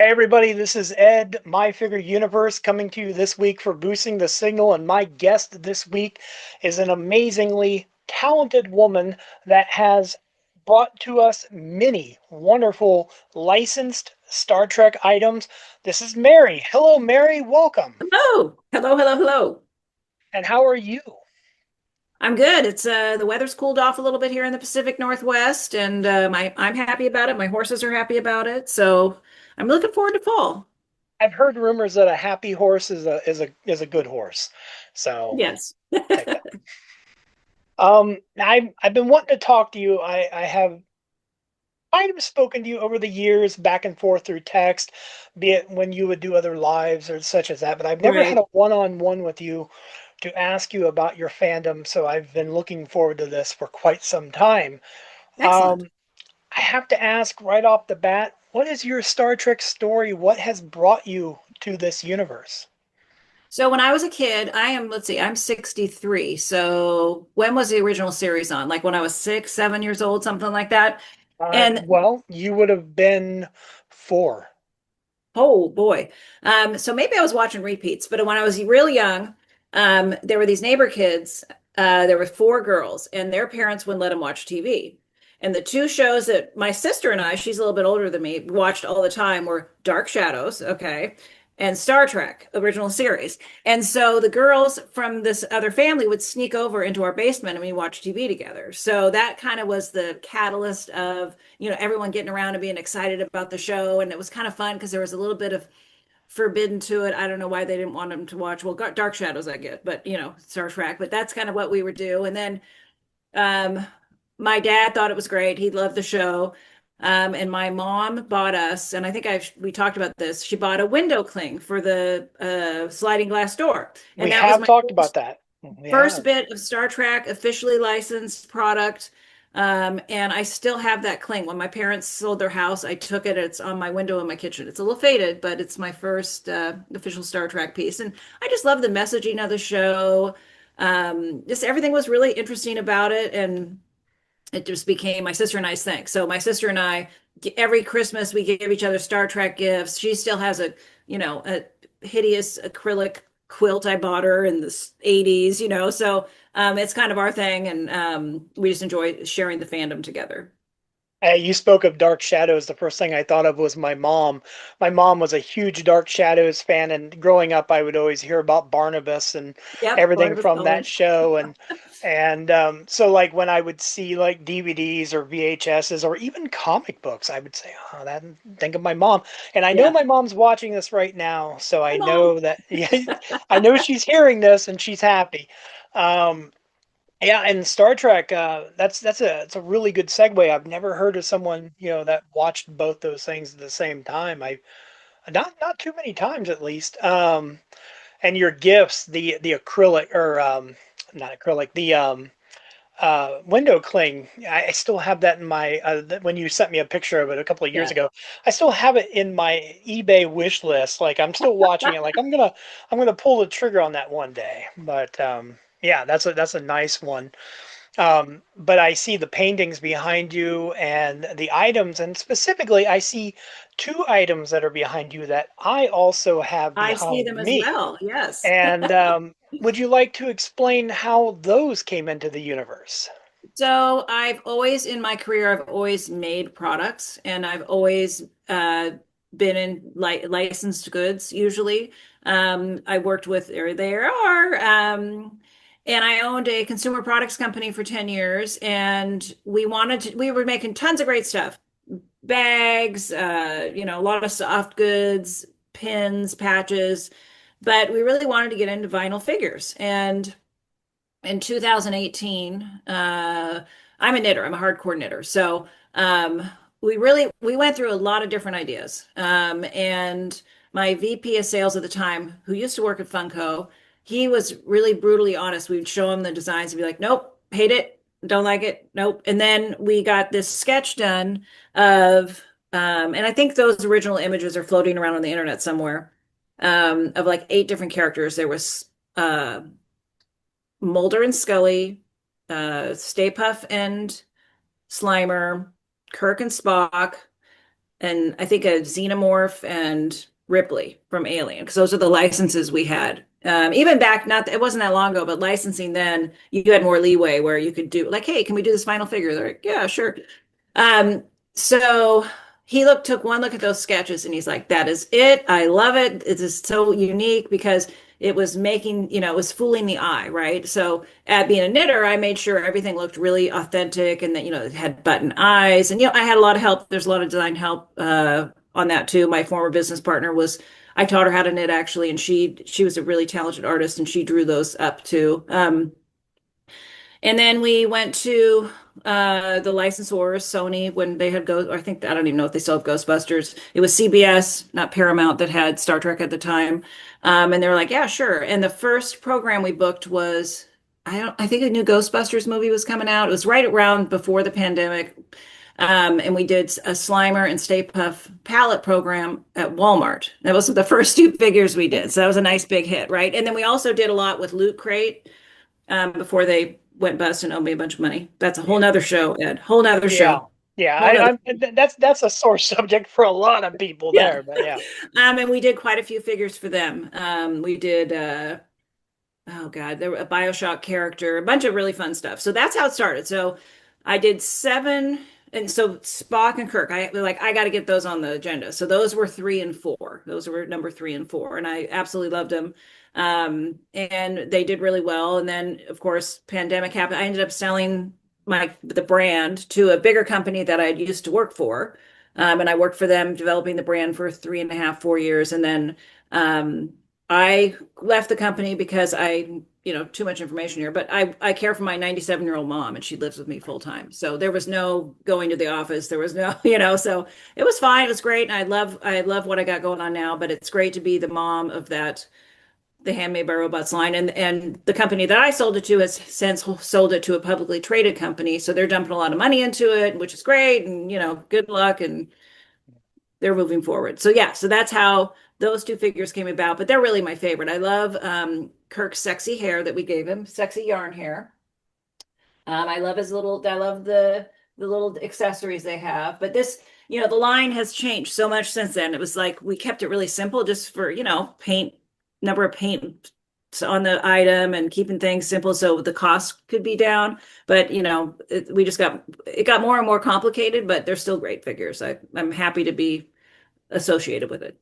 Hey everybody, this is Ed, My Figure Universe, coming to you this week for Boosting the Signal, and my guest this week is an amazingly talented woman that has brought to us many wonderful licensed Star Trek items. This is Mary. Hello, Mary. Welcome. Oh, hello, hello, hello. And how are you? I'm good. It's the weather's cooled off a little bit here in the Pacific Northwest, and I'm happy about it. My horses are happy about it, so I'm looking forward to fall. I've heard rumors that a happy horse is a good horse, so Yes. I'll take that. I've been wanting to talk to you. I have kind of spoken to you over the years, back and forth through text, be it when you would do other lives or such as that, but I've never had Right. a one-on-one with you to ask you about your fandom, so I've been looking forward to this for quite some time. Excellent. Um, I have to ask right off the bat, what is your Star Trek story? What has brought you to this universe? So when I was a kid, let's see, I'm 63. So when was the original series on? Like when I was 6, 7 years old, something like that. And Well, you would have been 4. oh boy. So maybe I was watching repeats, but when I was real young, there were these neighbor kids. There were four girls, and their parents wouldn't let them watch TV. And the two shows that my sister and I, she's a little bit older than me, watched all the time were Dark Shadows, okay, and Star Trek original series. And so the girls from this other family would sneak over into our basement and we watch TV together. So that kind of was the catalyst of, everyone getting around and being excited about the show. And it was kind of fun because there was a little bit of forbidden to it. I don't know why they didn't want them to watch. Well, Dark Shadows, I get, but Star Trek. But that's kind of what we would do. And then um, my dad thought it was great. He loved the show. And my mom bought us, and I think we talked about this. She bought a window cling for the sliding glass door, and We that was have my talked about that. We first have. bit of Star Trek officially licensed product. And I still have that cling. When my parents sold their house, I took it. It's on my window in my kitchen. It's a little faded, but it's my first official Star Trek piece. And I just love the messaging of the show. Just everything was really interesting about it. And it just became my sister and I's thing. So my sister and I, every Christmas, we give each other Star Trek gifts. She still has a hideous acrylic quilt I bought her in the 80s, so it's kind of our thing. And we just enjoy sharing the fandom together. You spoke of Dark Shadows. The first thing I thought of was my mom. My mom was a huge Dark Shadows fan, and growing up, I would always hear about Barnabas and Yep, everything Barnabas from that College. show. And so, like when I would see like DVDs or VHSs or even comic books, I would say, "Oh, that think of my mom." And I know Yeah. my mom's watching this right now, so Hi, I Mom. know that yeah, I know she's hearing this and she's happy. Um, yeah, and Star Trek, it's a really good segue. I've never heard of someone, that watched both those things at the same time. I not too many times at least. And your gifts, the acrylic or not acrylic, the window cling. I still have that in my when you sent me a picture of it a couple of years Yeah. ago. I still have it in my eBay wish list. Like I'm still watching it. Like I'm gonna pull the trigger on that one day. But yeah, that's a nice one. But I see the paintings behind you and the items, and specifically, I see two items that are behind you that I also have I see behind them as me. well. Yes. And would you like to explain how those came into the universe? So I've always in my career, I've always made products and I've always been in licensed goods usually. I worked with there are and I owned a consumer products company for 10 years and we were making tons of great stuff. Bags, a lot of soft goods, pins, patches, but we really wanted to get into vinyl figures. And in 2018, I'm a knitter. I'm a hardcore knitter. So we went through a lot of different ideas. And my VP of sales at the time, who used to work at Funko, he was really brutally honest. We'd show him the designs and be like, "Nope, hate it, don't like it, nope." And then we got this sketch done of, and I think those original images are floating around on the internet somewhere, of like 8 different characters. There was Mulder and Scully, Stay Puft and Slimer, Kirk and Spock, and I think a Xenomorph and Ripley from Alien, because those are the licenses we had. Even back, not it wasn't that long ago, but licensing then you had more leeway where you could do like, hey, can we do this final figure? They're like, yeah, sure. Um, so took one look at those sketches and he's like, that is it. I love it. It is so unique because it was making, it was fooling the eye, right? So at being a knitter, I made sure everything looked really authentic and that, it had button eyes. And, I had a lot of help. There's a lot of design help on that too. My former business partner I taught her how to knit actually, and she was a really talented artist and she drew those up too. And then we went to the licensors, Sony, when they had I think, I don't even know if they still have Ghostbusters. It was CBS, not Paramount, that had Star Trek at the time. And they were like, yeah, sure. And the first program we booked was, I think a new Ghostbusters movie was coming out. It was right around before the pandemic. And we did a Slimer and Stay Puft palette program at Walmart. That was the first two figures we did. So that was a nice big hit, right? And then we also did a lot with Loot Crate before they went bust and owed me a bunch of money. That's a whole nother show, Ed. Whole nother Yeah. show. Yeah. Whole nother. That's a sore subject for a lot of people Yeah. there, but yeah. And we did quite a few figures for them. We did oh God, there were a BioShock character, a bunch of really fun stuff. So that's how it started. So I did seven, and so Spock and Kirk, I got to get those on the agenda. So those were 3 and 4. Those were number 3 and 4, and I absolutely loved them. And they did really well. And then, of course, pandemic happened. I ended up selling the brand to a bigger company that I had used to work for. And I worked for them developing the brand for 3.5, 4 years. And then I left the company because too much information here, but I care for my 97-year-old mom and she lives with me full time. So there was no going to the office. There was no, so it was fine. It was great. And I love what I got going on now, but it's great to be the mom of the Handmade by Robots line. And the company that I sold it to has since sold it to a publicly traded company. So they're dumping a lot of money into it, which is great. And, good luck. And they're moving forward. So yeah, so that's how those two figures came about, but they're really my favorite. I love Kirk's sexy hair that we gave him, sexy yarn hair. I love the little accessories they have. But this, the line has changed so much since then. It was like we kept it really simple just for, number of paint on the item and keeping things simple so the cost could be down. But, it got more and more complicated, but they're still great figures. I'm happy to be associated with it.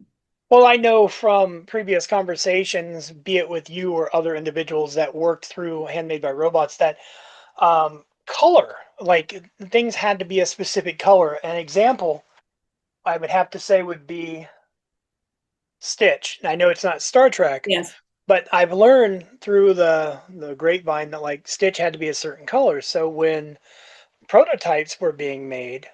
Well, I know from previous conversations, be it with you or other individuals that worked through Handmade by Robots, that color, like things had to be a specific color. An example I would have to say would be Stitch. I know it's not Star Trek, Yes. but I've learned through the grapevine that like Stitch had to be a certain color. So when prototypes were being made,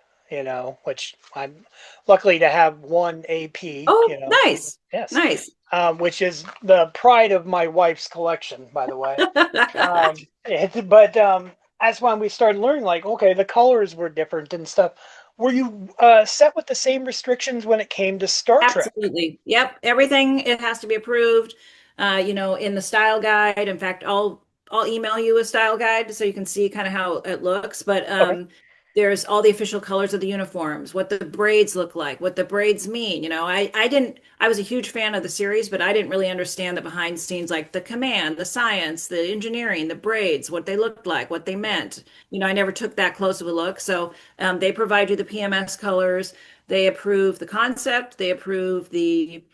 which I'm luckily to have one AP, Oh, nice. yes, Nice. which is the pride of my wife's collection, by the way. But that's when we started learning, like, okay, the colors were different and stuff. Were you set with the same restrictions when it came to Star Trek? Absolutely. Yep. Everything it has to be approved. In the style guide. In fact, I'll email you a style guide so you can see kind of how it looks. But Okay. there's all the official colors of the uniforms, what the braids look like, what the braids mean. I was a huge fan of the series, but I didn't really understand the behind scenes, like the command, the science, the engineering, the braids, what they looked like, what they meant. I never took that close of a look. So they provide you the PMS colors. They approve the concept. They approve the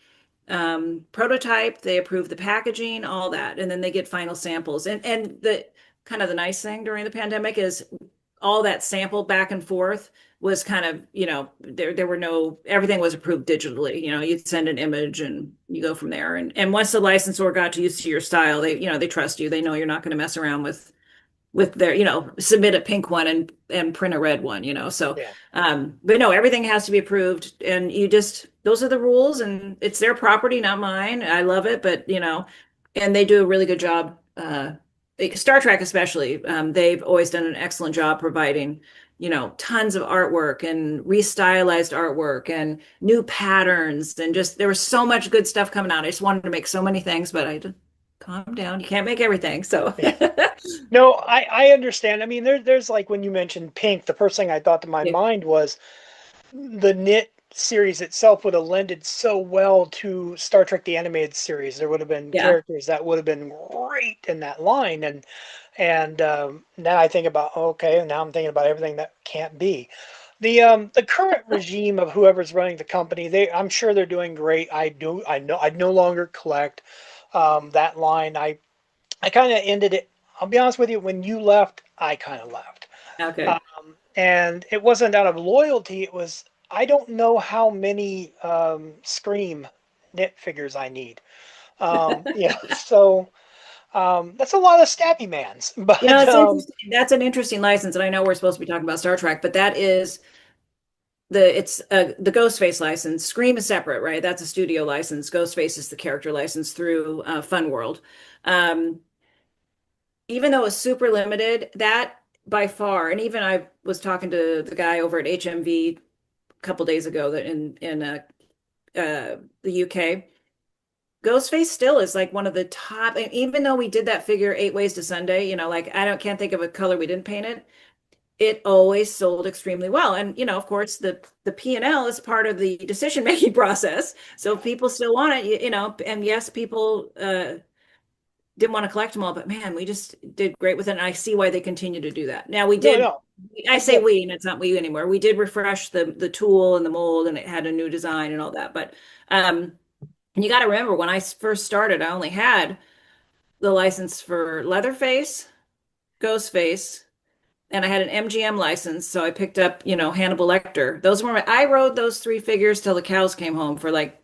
prototype, they approve the packaging, all that, and then they get final samples. And the kind of the nice thing during the pandemic is all that sample back and forth was kind of, there were no, everything was approved digitally. You'd send an image and you go from there. And once the licensor got used to your style, they trust you. They know you're not going to mess around with their, submit a pink one and print a red one, so Yeah. but no, everything has to be approved, and those are the rules, and it's their property, not mine. I love it, but and they do a really good job. Star Trek especially, they've always done an excellent job providing tons of artwork and restylized artwork and new patterns, and just there was so much good stuff coming out. I just wanted to make so many things, but I just calm down, you can't make everything, so Yeah. No, I understand. There's like when you mentioned pink, the first thing I thought to my yeah. mind was the knit series itself would have lended so well to Star Trek the Animated Series. There would have been Yeah. characters that would have been great in that line, and now I think about okay, now I'm thinking about everything that can't be. The current regime of whoever's running the company, I'm sure they're doing great. I know I no longer collect that line. I kind of ended it. I'll be honest with you. When you left, I kind of left. Okay. And it wasn't out of loyalty. It was I don't know how many Scream knit figures I need. Yeah, so that's a lot of Stabby Mans. You know, But it's interesting. That's an interesting license, and I know we're supposed to be talking about Star Trek, but that is the Ghostface license. Scream is separate, right? That's a studio license. Ghostface is the character license through Fun World. Um, Even though it's super limited, that by far, and even I was talking to the guy over at HMV a couple days ago that in the UK. Ghostface still is like one of the top, and even though we did that figure 8 ways to Sunday, like I don't can't think of a color we didn't paint it. It always sold extremely well. And of course, the P&L is part of the decision making process. So if people still want it, and yes, people didn't want to collect them all, but man, we just did great with it. And I see why they continue to do that. Now we no, did, no, I I say get it. we, and it's not we anymore. We did refresh the tool and the mold, and it had a new design and all that. But um, and you got to remember when I first started, I only had the license for Leatherface, Ghostface, and I had an MGM license, so I picked up, Hannibal Lecter. Those were I rode those three figures till the cows came home for like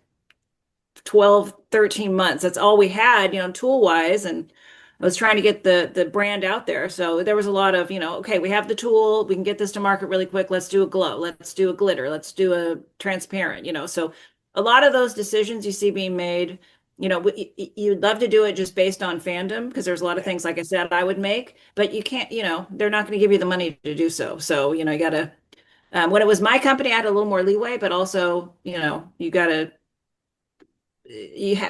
12, 13 months. That's all we had, tool wise. And I was trying to get the brand out there. So there was a lot of, okay, we have the tool, we can get this to market really quick. Let's do a glow, let's do a glitter, let's do a transparent, So a lot of those decisions you see being made, you'd love to do it just based on fandom because there's a lot of Yeah. things, like I said, I would make, but you can't, they're not going to give you the money to do so. So, you gotta, when it was my company, I had a little more leeway, but also, you gotta,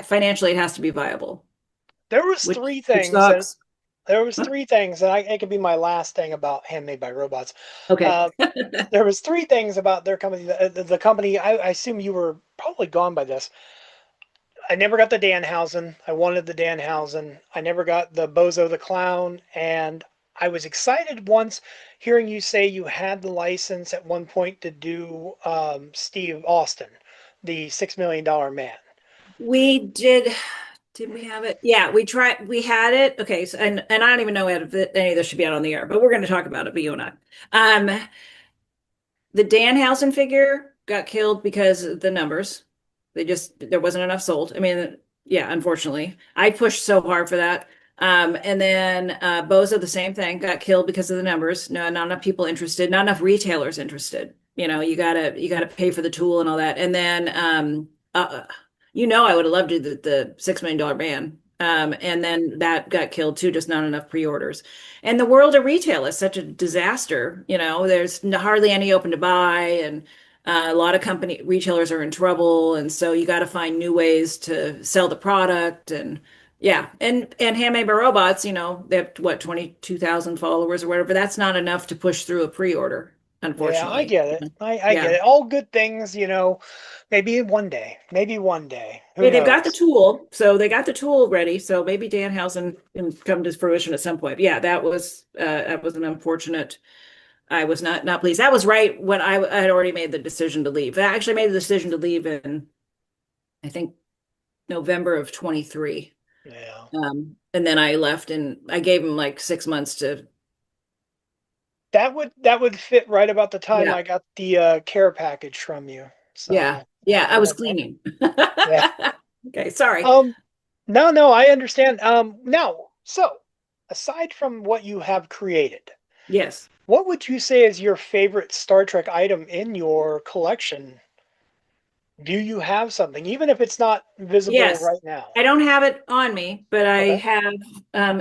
financially it has to be viable, There was which three which things, and sucks. there was Huh? three things, and it could be my last thing about Handmade by Robots. Okay. Uh, there was three things about their company. The company, I assume you were probably gone by this. I never got the Danhausen. I wanted the Danhausen. I never got the Bozo the Clown. And I was excited once hearing you say you had the license at one point to do Steve Austin, the $6 million man. We did we have it? Yeah, we had it. Okay, so and I don't even know if any of this should be out on the air, but we're going to talk about it, but you and I. The Danhausen figure got killed because of the numbers. There wasn't enough sold. I mean, yeah, unfortunately. I pushed so hard for that. And then Bozo, the same thing, got killed because of the numbers. No, not enough people interested, not enough retailers interested. You gotta pay for the tool and all that. And then I would have loved to do the $6 million man. And then that got killed too, just not enough pre-orders. And the world of retail is such a disaster. There's hardly any open to buy, and a lot of company retailers are in trouble, and so you got to find new ways to sell the product. And yeah, and Handmade by Robots, they have what 22,000 followers or whatever. That's not enough to push through a pre-order, Yeah, I unfortunately. get it. I get Yeah. it. All good things, maybe one day. Maybe one day. Who Yeah, they've got the knows? tool, so they got the tool ready. So maybe Danhausen can come to fruition at some point. But yeah, that was an unfortunate. I was not pleased. That was right when I had already made the decision to leave. I actually made the decision to leave in, I think, November of 23. Yeah. And then I left, and I gave him like 6 months to, That would fit right about the time yeah, I got the care package from you. yeah, So yeah. I was that cleaning. yeah. Okay, sorry. Um, no, I understand. Now, so aside from what you have created, Yes, what would you say is your favorite Star Trek item in your collection? Do you have something, even if it's not visible yes. right now? I don't have it on me, but I Okay. have.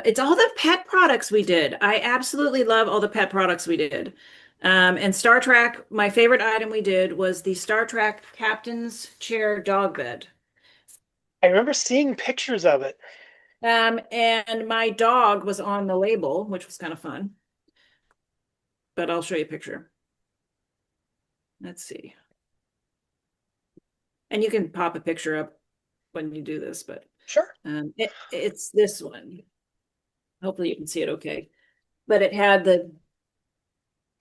It's all the pet products we did. I absolutely love all the pet products we did. And Star Trek, my favorite item we did was the Star Trek Captain's Chair dog bed. I remember seeing pictures of it. And my dog was on the label, which was kind of fun, but I'll show you a picture. Let's see. And you can pop a picture up when you do this, but Sure. it's this one. Hopefully you can see it okay. But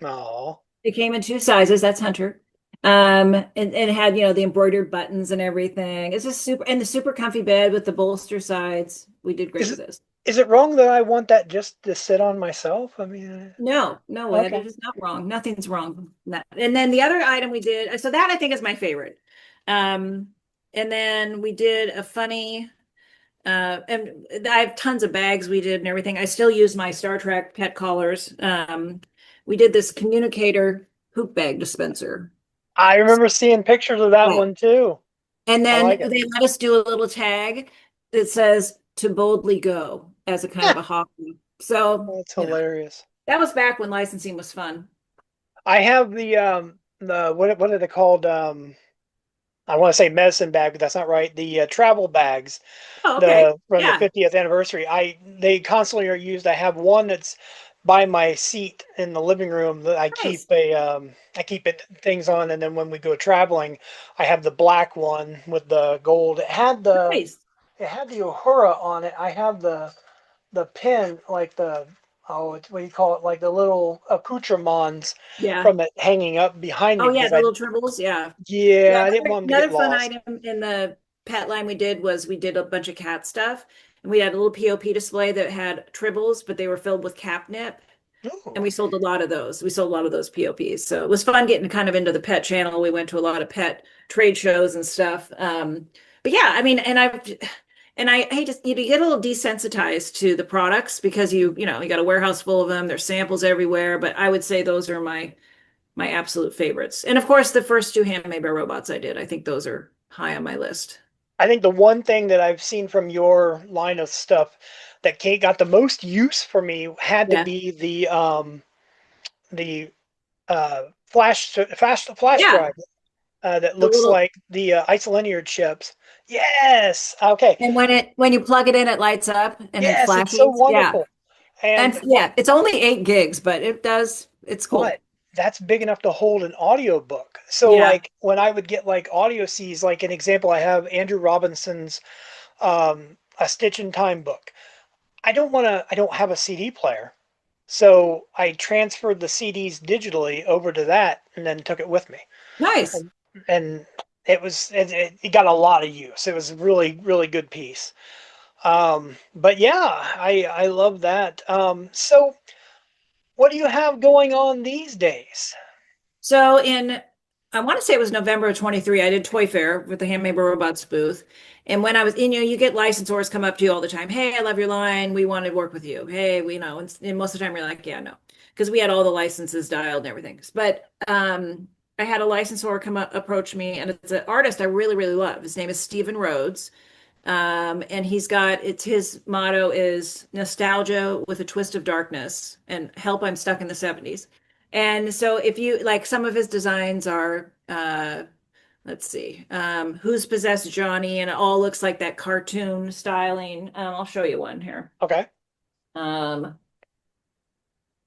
Oh, it came in two sizes. That's Hunter. And it had, the embroidered buttons and everything. It's just super, and the super comfy bed with the bolster sides. We did great is with it this. is it wrong that I want that just to sit on myself? I mean, No, no, Ed, okay. it is not wrong. Nothing's wrong. And then the other item we did, so that I think is my favorite. Um, and then we did a funny, and I have tons of bags we did and everything. I still use my Star Trek pet collars. We did this communicator poop bag dispenser. I remember seeing pictures of that Yeah. one too. And I then like it. they let us do a little tag that says to boldly go as a kind of a hawk. So, That's hilarious. that was back when licensing was fun. I have the what are they called? I want to say medicine bag, but that's not right. The travel bags, Oh, okay. the from the Yeah. 50th anniversary. I They constantly are used. I have one that's by my seat in the living room that Nice. I keep it things on, and then when we go traveling, I have the black one with the gold. Nice. It had the Uhura on it. I have the pin, like what do you call it, like the little accoutrements Yeah. from it hanging up behind me Oh, yeah. because The little tribbles. Yeah. yeah, Yeah. I didn't want them to get Another fun lost. item in the pet line we did was we did a bunch of cat stuff. And we had a little POP display that had tribbles, but they were filled with catnip. And Ooh. we sold a lot of those. We sold a lot of those POPs. So it was fun getting kind of into the pet channel. We went to a lot of pet trade shows and stuff. But yeah, I mean, and I hate to, you get a little desensitized to the products because you got a warehouse full of them. There's samples everywhere. But I would say those are my absolute favorites. And of course, the first two handmade by robots I did. I think those are high on my list. I think the one thing that I've seen from your line of stuff that Kate got the most use for me had to Yeah. be the flash Yeah. drive that The looks little like the isolinear chips. Yes. Okay. and when you plug it in, it lights up and it Yes, it's so flashes. Yeah. wonderful. And And yeah, it's only 8 gigs, but it's cool. but that's big enough to hold an audiobook. So Yeah. like when I would get like audio Cs, like an example, I have Andrew Robinson's A Stitch in Time book. I don't have a CD player. So I transferred the CDs digitally over to that and then took it with me. Nice. And, and it got a lot of use. It was a really, really good piece. But yeah, I love that. So what do you have going on these days? So I want to say it was November of 23, I did Toy Fair with the Handmade by Robots booth. And when I was in, you get licensors come up to you all the time. Hey, I love your line. We want to work with you. Hey, and most of the time you're like, yeah, no, because we had all the licenses dialed and everything. But I had a licensor come up, approach me, and it's an artist I really, really love. His name is Stephen Rhodes. And it's his motto is nostalgia with a twist of darkness and help I'm stuck in the 70s. And so if you like some of his designs are let's see, Who's Possessed Johnny, and it all looks like that cartoon styling. I'll show you one here. Okay. Um,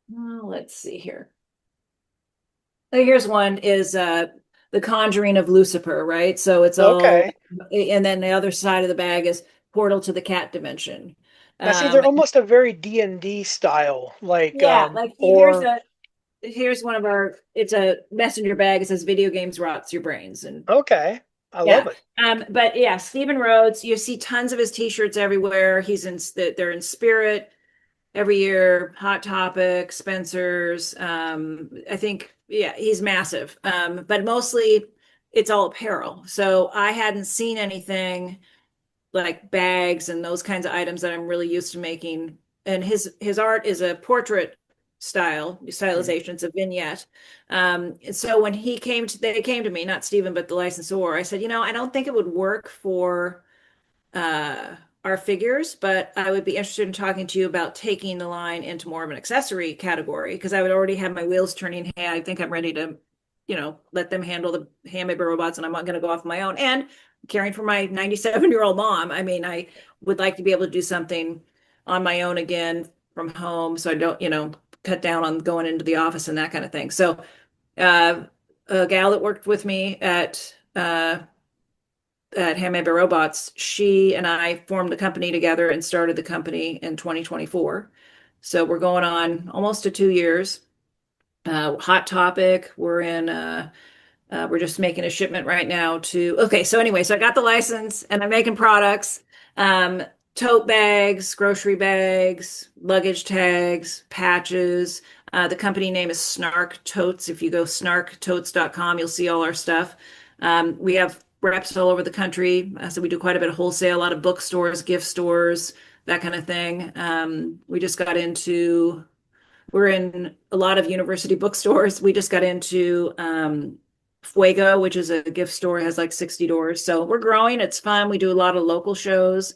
let's see here. Here's one is The Conjuring of Lucifer, right? So it's all, Okay. and then the other side of the bag is Portal to the Cat Dimension. Now see, they're Um, almost a very D&D style, like yeah, like or here's one of our, it's a messenger bag. It says video games rots your brains. And okay. I love yeah. it. But yeah, Stephen Rhodes, you see tons of his t-shirts everywhere. They're in Spirit every year, Hot Topic, Spencer's. I think, yeah, he's massive. But mostly it's all apparel. So I hadn't seen anything like bags and those kinds of items that I'm really used to making. And his art is a portrait Mhm. stylization. It's a vignette. And so when they came to me, not Stephen, but the licensor. I said, I don't think it would work for uh, our figures, but I would be interested in talking to you about taking the line into more of an accessory category because I would already have my wheels turning. Hey, I think I'm ready to, let them handle the handmade robots, and I'm not going to go off on my own. And caring for my 97-year-old mom, I mean, I would like to be able to do something on my own again from home, so I don't, cut down on going into the office and that kind of thing. So, a gal that worked with me at at Handmade by Robots, she and I formed the company together and started the company in 2024. So we're going on almost to 2 years. Hot Topic, we're just making a shipment right now to, okay, so anyway, so I got the license and I'm making products, um, tote bags, grocery bags, luggage tags, patches. The company name is Snark Totes. If you go snarktotes.com, you'll see all our stuff. We have reps all over the country. So we do quite a bit of wholesale, a lot of bookstores, gift stores, that kind of thing. We just got into we're in a lot of university bookstores. We just got into Fuego, which is a gift store, has like 60 doors. So we're growing. It's fun. We do a lot of local shows.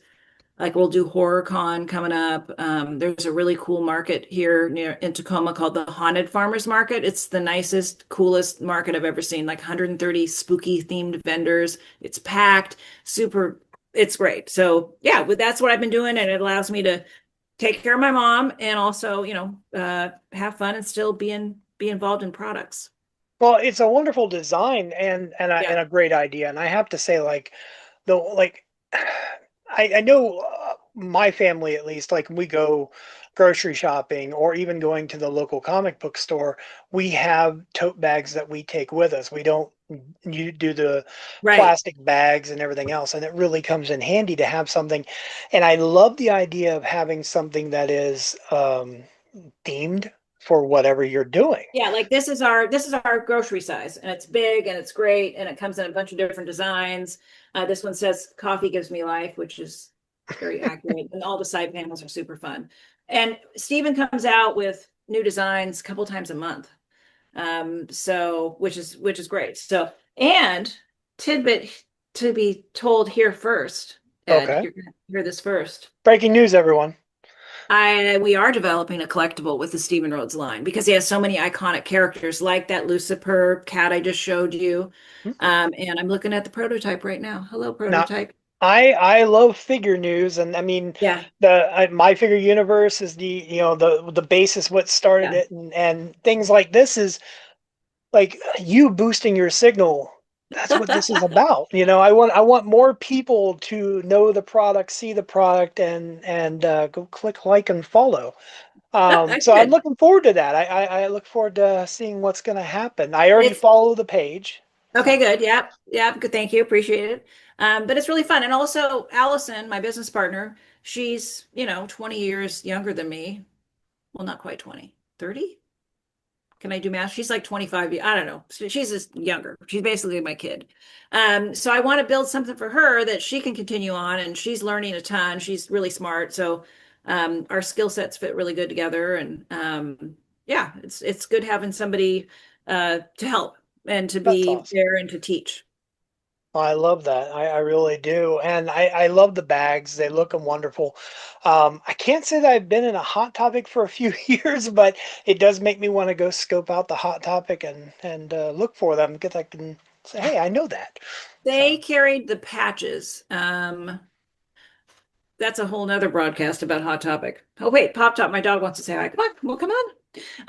Like we'll do HorrorCon coming up. There's a really cool market here near in Tacoma called the Haunted Farmers Market. It's the nicest, coolest market I've ever seen. Like 130 spooky themed vendors. It's packed, super. It's great. So yeah, that's what I've been doing, and it allows me to take care of my mom and also, have fun and still be involved in products. Well, it's a wonderful design and Yeah. a great idea. And I have to say, like, the like, I know my family at least, like, we go grocery shopping or even going to the local comic book store, we have tote bags that we take with us. We don't you do the Right. plastic bags and everything else, and it really comes in handy to have something. And I love the idea of having something that is themed for whatever you're doing. Yeah, like this is our grocery size, and it's big and it's great, and it comes in a bunch of different designs. This one says "Coffee gives me life," which is very accurate, and all the side panels are super fun. And Stephen comes out with new designs a couple times a month, so which is great. So and tidbit to be told here first, Ed, Okay. you're gonna hear this first. Breaking news, everyone. We are developing a collectible with the Stephen Rhodes line because he has so many iconic characters like that Lucifer cat I just showed you. And I'm looking at the prototype right now. Hello, Now, prototype. I love figure news, and I mean Yeah, my figure universe is the basis what started yeah. it, and things like this is like you boosting your signal. That's what this is about. I want more people to know the product, see the product, and go click like and follow. So I'm Good. looking forward to that. I look forward to seeing what's going to happen. I already It's follow the page, okay, so good. Yeah, yeah, good. Thank you. Appreciate it. But it's really fun. And also Allison, my business partner, she's, 20 years younger than me. Well, not quite 20, 30. Can I do math? She's like 25. I don't know. She's just younger. She's basically my kid. So I want to build something for her that she can continue on, and she's learning a ton. She's really smart. So our skill sets fit really good together. And yeah, it's good having somebody to help and to that's be awesome. there and to teach. I love that. I really do. And I love the bags. They look wonderful. I can't say that I've been in a Hot Topic for a few years, but it does make me want to go scope out the Hot Topic and look for them because I can say, hey, I know that. So They carried the patches. That's a whole nother broadcast about Hot Topic. Oh wait, Pop Top, my dog wants to say hi. Come on, well, come on.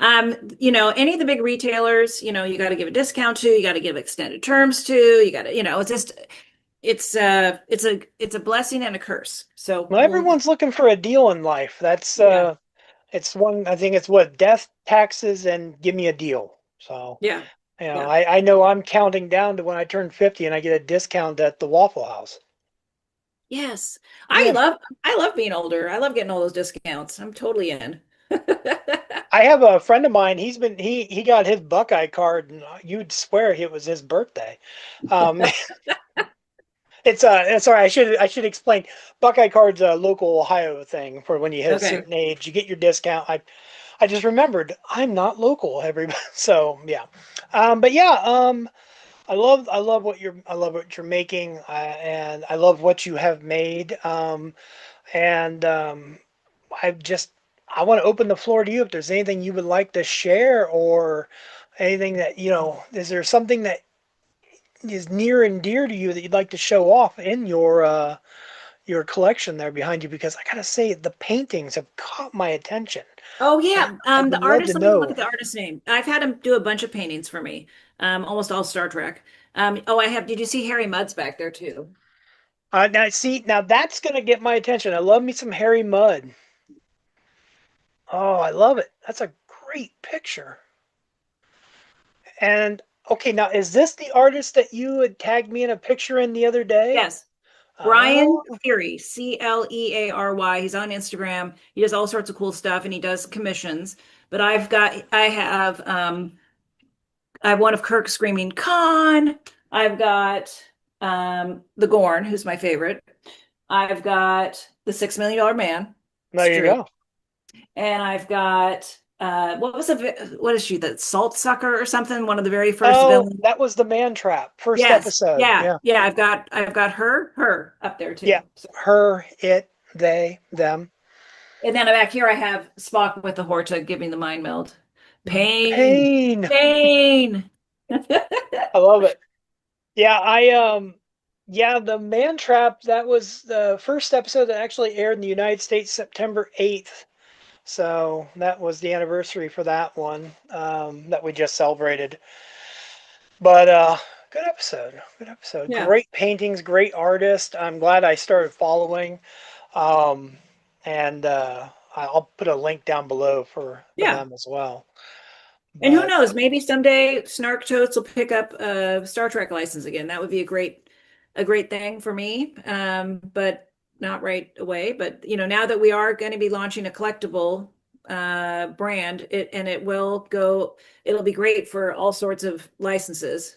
Any of the big retailers, you got to give a discount to, you got to give extended terms to, you got to, it's just, it's a blessing and a curse. So well, everyone's looking for a deal in life. That's yeah, it's one. I think it's what death, taxes, and give me a deal. So yeah, yeah. I know I'm counting down to when I turn 50 and I get a discount at the Waffle House. Yes. I Yeah. love, I love being older. I love getting all those discounts. I'm totally in. I have a friend of mine. He got his Buckeye card, and you'd swear it was his birthday. Um, it's sorry. I should explain. Buckeye card's a local Ohio thing for when you hit a Okay. certain age, you get your discount. I just remembered I'm not local, everybody. So yeah, but yeah, I love what you're making, and I love what you have made. And I just I want to open the floor to you if there's anything you would like to share or anything that, is there something that is near and dear to you that you'd like to show off in your collection there behind you? Because I gotta say the paintings have caught my attention. Oh And yeah. I The would love to artist, let me look at know. the artist's name. I've had him do a bunch of paintings for me. Almost all Star Trek. Oh, did you see Harry Mudd's back there too? Now see, now that's gonna get my attention. I love me some hairy mud. Oh, I love it. That's a great picture. And okay, now is this the artist that you had tagged me in a picture in the other day? Yes. Brian Oh, Cleary, Cleary. He's on Instagram. He does all sorts of cool stuff and he does commissions. But I have one of Kirk screaming Khan. I've got the Gorn, who's my favorite. I've got the $6 Million Man, there you straight. go. And I've got what is she, the salt sucker or something? One of the very first Oh, villains. that was the man trap, first Yes. episode. Yeah. Yeah. Yeah. I've got her up there Yeah. too. So, Her, it, they, them. and then back here I have Spock with the Horta giving the mind meld. Pain. Pain. Pain. I love it. Yeah, yeah, the man trap, that was the first episode that actually aired in the United States September 8th. So that was the anniversary for that one, that we just celebrated. But good episode. Good episode. Yeah. Great paintings, great artist. I'm glad I started following. Um, and I'll put a link down below for Yeah. them as well. And who But knows, maybe someday Snark Totes will pick up a Star Trek license again. That would be a great thing for me. But not right away. But now that we are going to be launching a collectible brand, it'll be great for all sorts of licenses.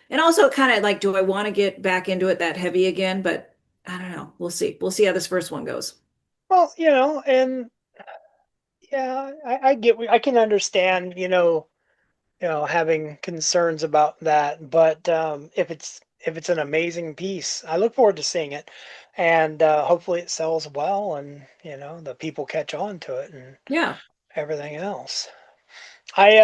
And also kind of like, do I want to get back into it that heavy again? But I don't know. We'll see. We'll see how this first one goes. well, and yeah, I get, I can understand, having concerns about that. But if it's an amazing piece, I look forward to seeing it, and hopefully it sells well, and the people catch on to it and Yeah. everything else. I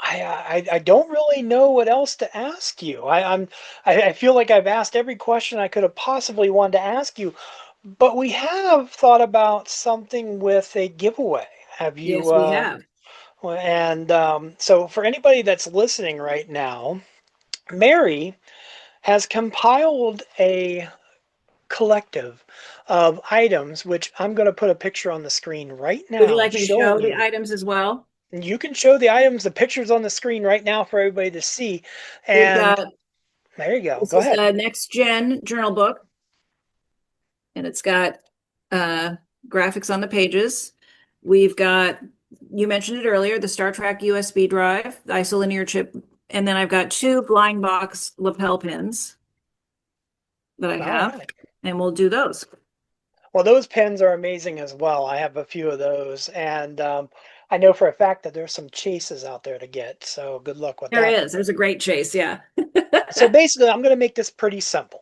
I don't really know what else to ask you. I feel like I've asked every question I could have possibly wanted to ask you, but we have thought about something with a giveaway. Have you? Yes, we have. And so for anybody that's listening right now, Mary has compiled a collective of items, which I'm going to put a picture on the screen right Would you now like me to show showing the you. items as well? And you can show the items, the pictures on the screen right now for everybody to see. We've And got there you go. This Go is ahead. a next gen journal book, and it's got uh, graphics on the pages. We've got, you mentioned it earlier, the Star Trek USB drive, the isolinear chip, and then I've got two blind box lapel pins that I All have, right. and we'll do those. Well, those pens are amazing as well. I have a few of those, and I know for a fact that there's some chases out there to get. So good luck with There that. is. There's a great chase. Yeah. So basically, I'm going to make this pretty simple.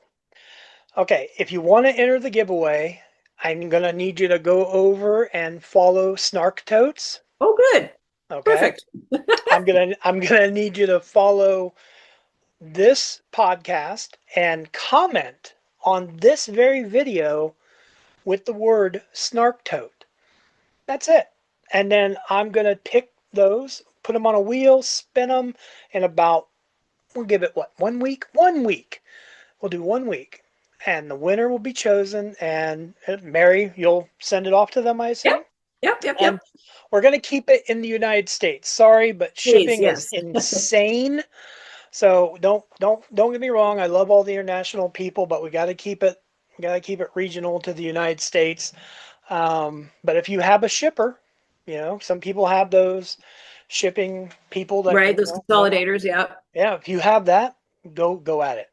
Okay, if you want to enter the giveaway, I'm going to need you to go over and follow Snark Totes. Oh, good. Okay, Perfect. I'm gonna need you to follow this podcast and comment on this very video with the word Snark Tote. That's it. And then I'm gonna pick those, put them on a wheel, spin them in about, we'll give it what, 1 week? 1 week. We'll do 1 week. And the winner will be chosen. And Mary, you'll send it off to them, I Yep. assume? Yep. Yep. And Yep. we're going to keep it in the United States. Sorry, but Please. shipping is Yes. insane. So don't get me wrong. I love all the international people, but we got to keep it regional to the United States. But if you have a shipper, some people have those shipping people that Right. can, Those consolidators. Yep. yeah, if you have that, go at it.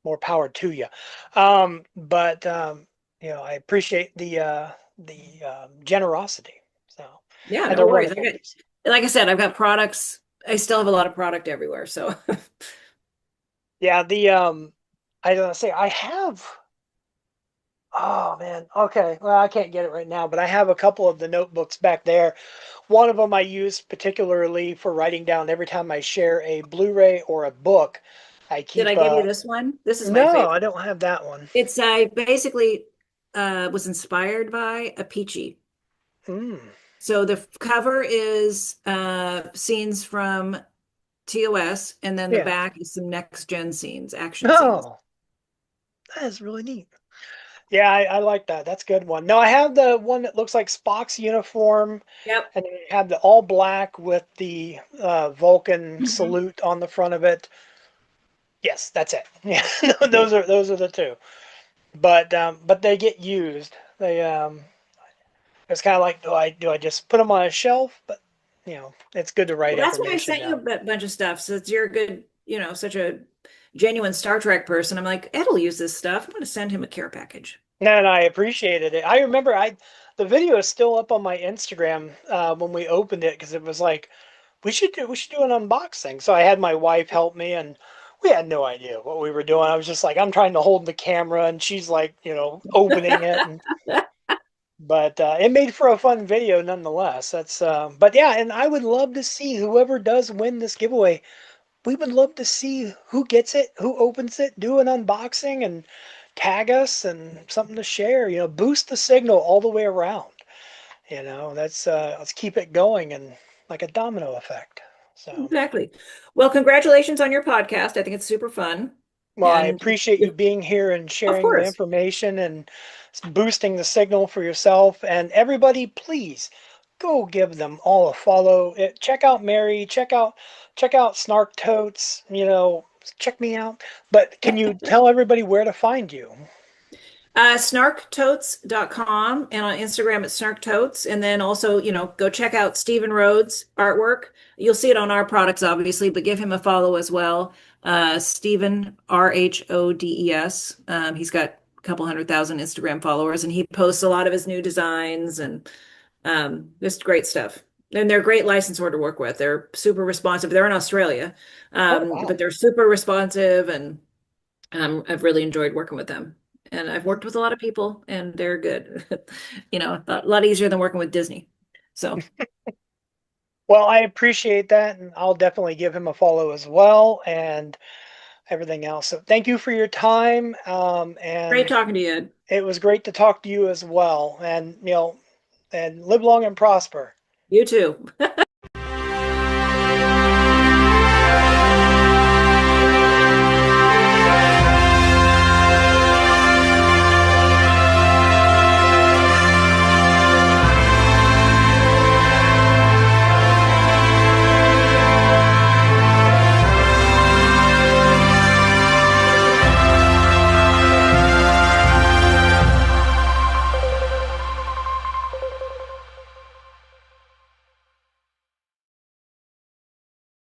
More power to you. But I appreciate the generosity. So, Yeah. and No they're worries. wonderful. Like I said, I've got products. I still have a lot of product everywhere. So Yeah, I don't say I have. Oh man. Okay. Well, I can't get it right now, but I have a couple of the notebooks back there. One of them I use particularly for writing down every time I share a Blu-ray or a book. I did I keep give you this one? This is my no, I favorite. don't have that one. It's I basically was inspired by a peachy. Mm. So the cover is scenes from TOS, and then the Yeah. back is some next gen scenes, action scenes. Oh, That is really neat. Yeah, I like that. That's a good one. No, I have the one that looks like Spock's uniform, Yep. and they have the all black with the Vulcan Mhm. salute on the front of it. Yes, that's it. Yeah, Okay. those are the two. But they get used. They it's kind of like do I just put them on a shelf? But it's good to write Well, that's why I information sent you a down. bunch of stuff. Since you're a good, such a genuine Star Trek person, I'm like, Ed will use this stuff. I'm going to send him a care package. And I appreciated it. I remember the video is still up on my Instagram when we opened it because it was like we should do an unboxing. So I had my wife help me, and we had no idea what we were doing. I was just like, I'm trying to hold the camera, and she's like, opening it, and but it made for a fun video nonetheless. But yeah, and I would love to see whoever does win this giveaway. We would love to see who gets it, who opens it, do an unboxing, and tag us and something to share. Boost the signal all the way around. That's let's keep it going and like a domino effect. So. Exactly. Well, congratulations on your podcast. I think it's super fun. Well, I And appreciate you being here and of sharing the course, information and boosting the signal for yourself. And everybody, please go give them all a follow. Check out Mary. Check out Snark Totes. Check me out. But can you tell everybody where to find you? snarktotes.com and on Instagram at snarktotes. And then also, go check out Stephen Rhodes' artwork. You'll see it on our products, obviously, but give him a follow as well. Stephen, Rhodes. He's got a couple 100,000 Instagram followers, and he posts a lot of his new designs and just great stuff. And they're great licensor to work with. They're super responsive. They're in Australia, Oh, wow. but they're super responsive, and I've really enjoyed working with them. And I've worked with a lot of people, and they're good. A lot easier than working with Disney. So Well, I appreciate that, and I'll definitely give him a follow as well, and everything else. So, thank you for your time, great and talking to you, Ed. it was great to talk to you as well. And live long and prosper. You too.